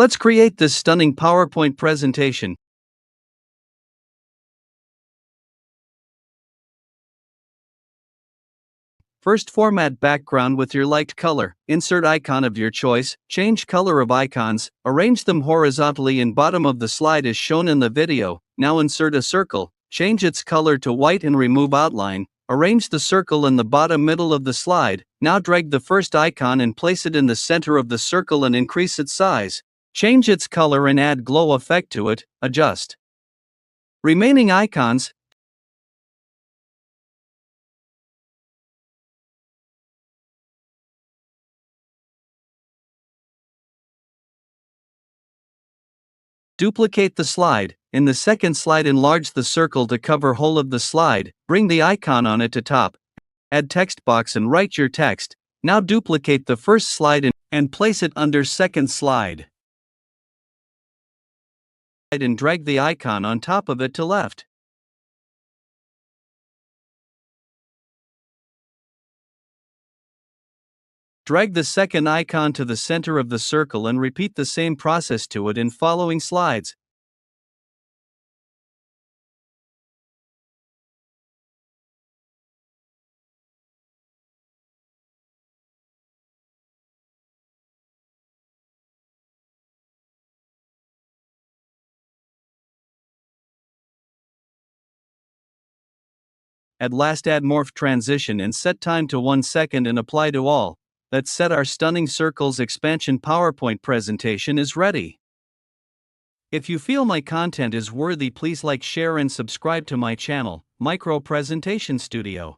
Let's create this stunning PowerPoint presentation. First, format background with your liked color. Insert icon of your choice. Change color of icons. Arrange them horizontally in bottom of the slide as shown in the video. Now insert a circle. Change its color to white and remove outline. Arrange the circle in the bottom middle of the slide. Now drag the first icon and place it in the center of the circle and increase its size. Change its color and add glow effect to it. Adjust remaining icons. Duplicate the slide. In the second slide, enlarge the circle to cover whole of the slide. Bring the icon on it to top. Add text box and write your text. Now duplicate the first slide and place it under second slide. And drag the icon on top of it to left. Drag the second icon to the center of the circle and repeat the same process to it in following slides. At last, add Morph Transition and set time to 1 second and apply to all. Let's set our stunning circles expansion PowerPoint presentation is ready. If you feel my content is worthy, please like, share and subscribe to my channel, Micro Presentation Studio.